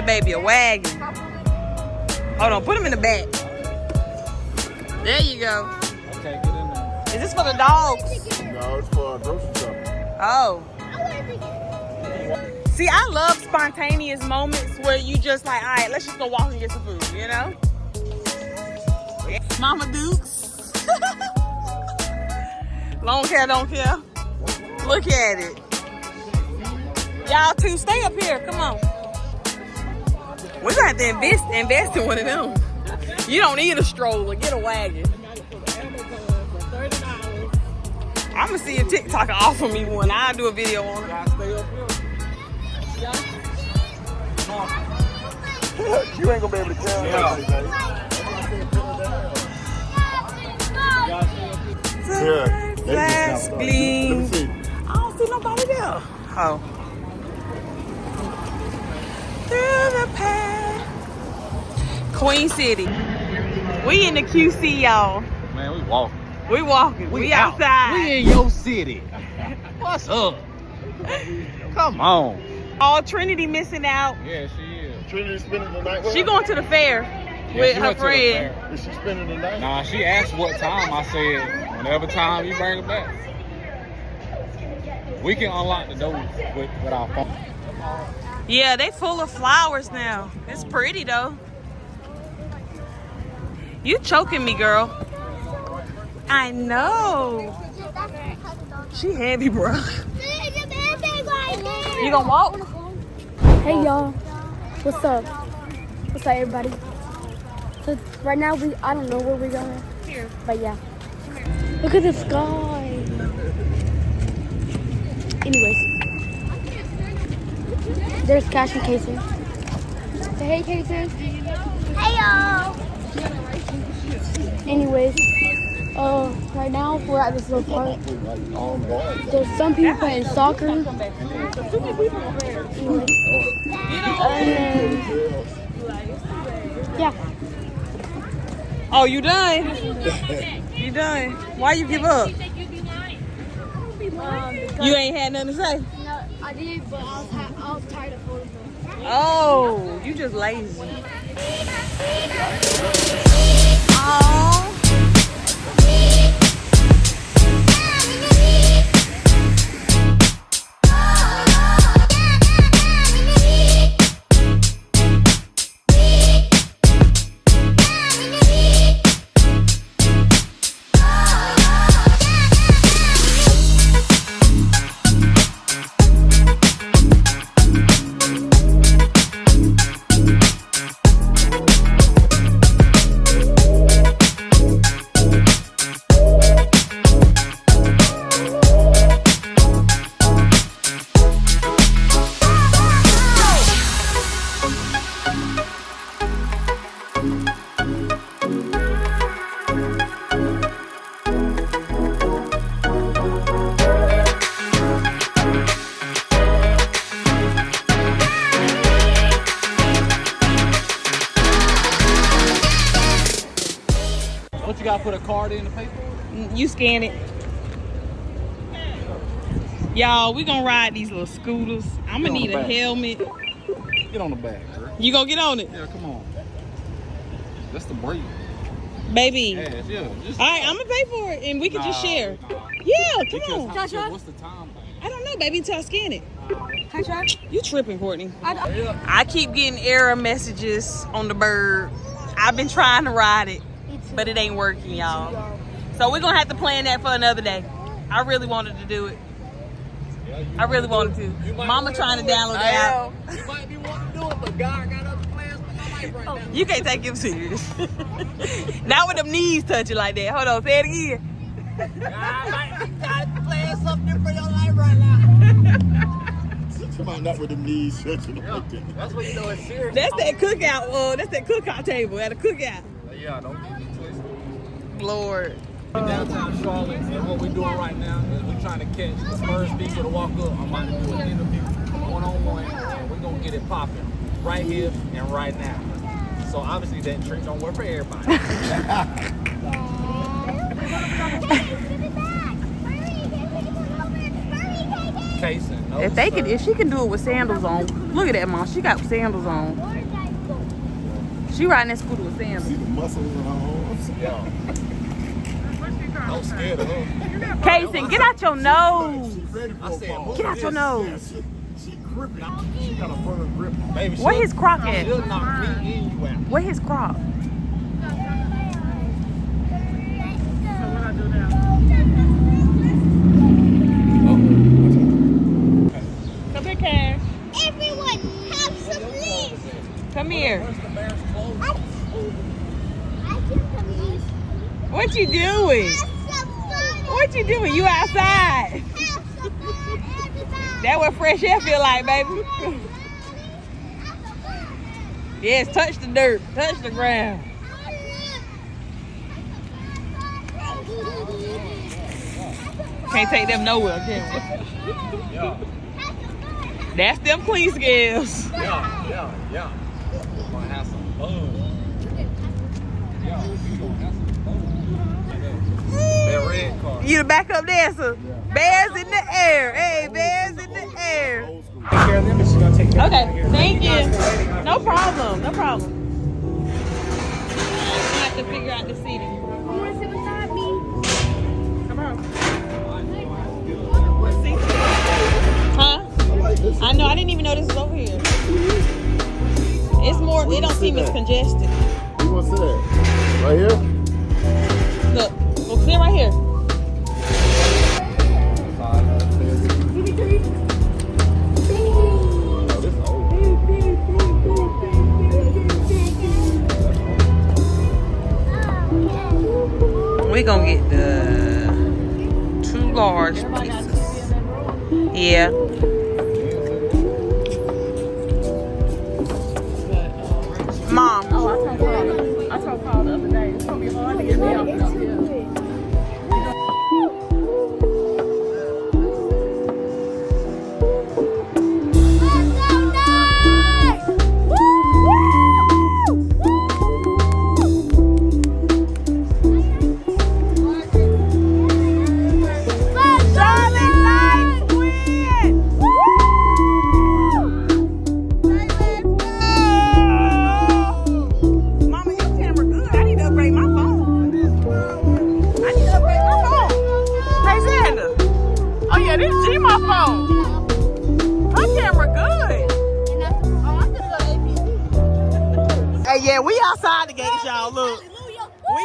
baby a wagon. Hold on, put him in the back. There you go. Okay, get in there. Is this for the dogs? No, it's for a grocery shop. Oh. See, I love spontaneous moments where you just like, all right, let's just go walk and get some food, you know? Mama Dukes. Long hair, don't care. Look at it. Y'all two, stay up here. Come on. We're going to have to invest in one of them. You don't need a stroller. Get a wagon. I'm going to see if TikTok can offer me one. I'll do a video on it. Stay up here. You ain't gonna be able to tell nothing, baby. Flash gleam. Let me see. I don't see nobody there. Oh. Through the path. Queen City. We in the QC, y'all. Man, we walking. We walking. We outside. We in your city. What's up? Come on. All Trinity missing out. Yeah, she is. Trinity spending the night. She going to the fair with she her went to the friend. fair. Is she spending the night? Nah, she asked what time. I said, whenever time you bring it back. We can unlock the doors with our phone. Yeah, they full of flowers now. It's pretty though. You choking me, girl. I know. She heavy, bro. You gonna walk? Hey y'all, what's up? What's up, everybody? So right now I don't know where we're going, but yeah. Look at the sky. Anyways, there's Cash and Casey. Say hey, Casey. Hey y'all. Anyways, right now we're at this little park. There's some people playing soccer. Anyways. Yeah. Oh, you done? You done? Why you give up? You ain't had nothing to say? No, I did, but I was tired of holding them. Oh, you just lazy. Oh. Don't you gotta put a card in to pay for it? You scan it. Y'all, we gonna ride these little scooters. I'm gonna need a helmet. Get on the back, girl. You gonna get on it? Yeah, come on. That's the break. Baby. Yeah, just All right, I'm gonna pay for it and we can just share. Nah. Yeah, come Because on. what's the time thing? I don't know, baby, until I scan it. Can I try? You tripping, Courtney. I keep getting error messages on the bird. I've been trying to ride it, but it ain't working, y'all. So we're gonna have to plan that for another day. I really wanted to do it. I really wanted to. Mama trying to download the app. You might be wanting to do it, but God got other plans for your life right now. You can't take him serious. Not with them knees touching like that. Hold on, say it again. God might be trying to plan something for your life right now. Somebody not with them knees stretching. That's what you know it's serious. That's that cookout. That's that cookout table at a cookout. Yeah, don't get me twisted. Lord. In downtown Charlotte, and what we're doing right now is we're trying to catch the first people to walk up. I'm about to do an interview one-on-one, and we're going to get it popping right here and right now. So obviously that trick don't work for everybody. Casing. If she can do it with sandals on, look at that, Mom. She got sandals on. She riding that scooter with Sam. See the muscles in her arms? Yeah. I'm scared of her. Kason, get out your nose. She's ready for I a said, fall. move Get out your this. nose. She gripping. She got a firm grip. Baby, Where his crock at? She'll knock me and you out. Where his crock? Come here, Cash. Everyone, have some leaves. Come here. I can come use. What you doing? Have some fun. What you doing? You outside. Have some fun, everybody. That what fresh air feel like, baby. Have some fun. Yes, touch the dirt. Touch the ground. Can't take them nowhere, can we? Yeah. That's them clean scales. Yeah. I'm gonna have some fun. Yeah, we gonna have some fun. That red car. You the backup dancer. Bears in the air. Hey, bears in the air. Old school. Take care of them and she's gonna take care of Okay, them here. thank you. Waiting. No problem. No problem. I have to figure out the seating. You want to sit beside me? Come on. What seat? Huh? I know. I didn't even know this was over here. It's more. It don't seem as congested. You want to sit at? Right here? Look, go sit right here. Oh, this is old. We gonna get the 2 large pieces. Yeah. Mom. I told Paul the other day, it's gonna be hard to get me off this hill. Mama, your camera good. I need to upgrade my phone. I need to upgrade my phone. Hey, Xander. Oh, yeah, this G my phone. Her camera good. Hey, yeah, we outside the gates, y'all. Look. We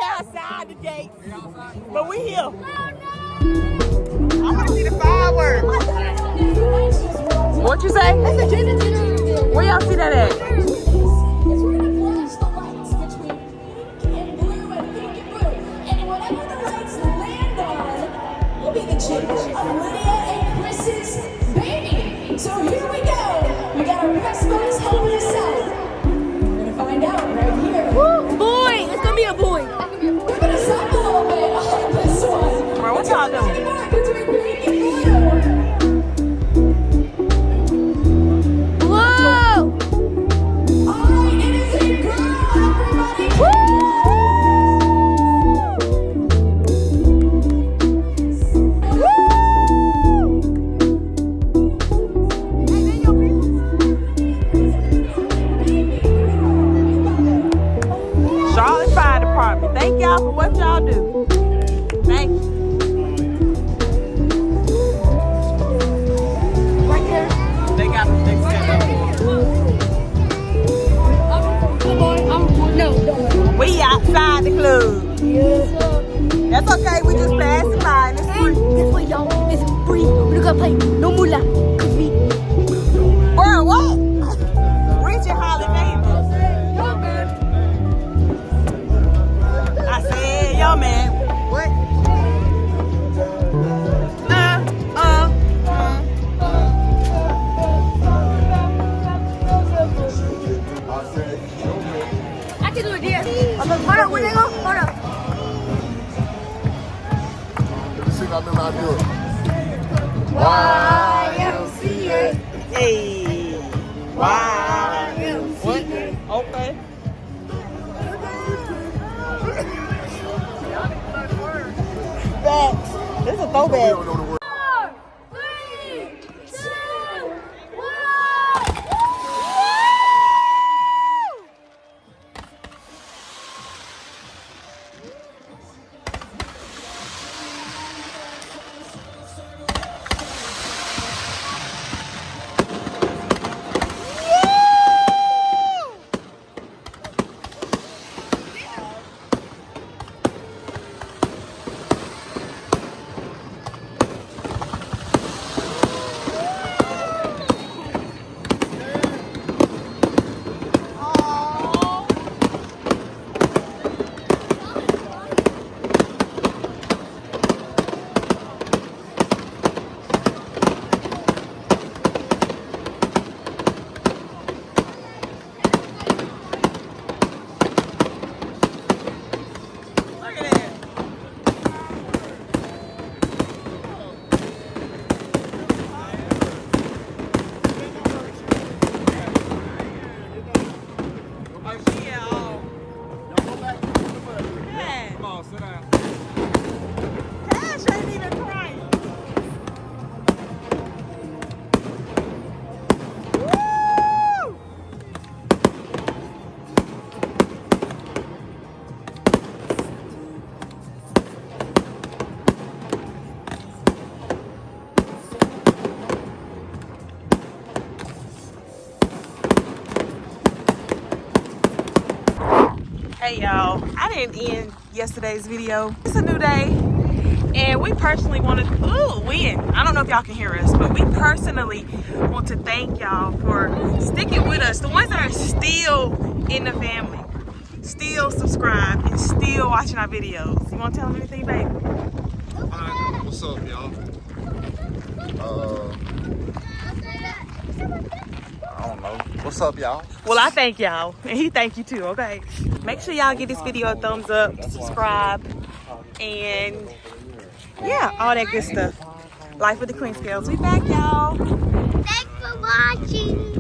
outside the gates. But we here. I want to see the fireworks. What you say? Where y'all see that at? So here we go. We got our best buddies helping us out. We're gonna find out right here. Boy, it's gonna be a boy. We're gonna stop a little bit on this one. Bro, what y'all doing? Between pink and blue. Whoa! Alright, it is a girl, everybody. Charlotte Fire Department. Thank y'all for what y'all do. Thank you. Right there. They got the big set up. No, don't. We outside the club. Yes. That's okay. We just passing by. And it's And free. guess what, y'all? It's free. We're gonna play no moolah. Cause we. Bro, what? Rich and Holly Neighbors. I said, yo, man. What? I said, okay. I can do it there. Hold up, where they go? Hold up. Let me see if I remember how to do it. YMCA. Hey. Wow. What? Okay. Facts. This is a We throwback. don't know the word. 4, 3, 2, 1. Hey y'all, I didn't end yesterday's video. It's a new day, and we personally want to, I don't know if y'all can hear us, but we personally want to thank y'all for sticking with us. The ones that are still in the family, still subscribed, and still watching our videos. You want to tell them anything, babe? What's up, y'all? I don't know. What's up, y'all? Well, I thank y'all, and he thank you too, okay? Make sure y'all give this video a thumbs up, subscribe, and yeah, all that good stuff. Life with the Queen Scales. We back, y'all. Thanks for watching.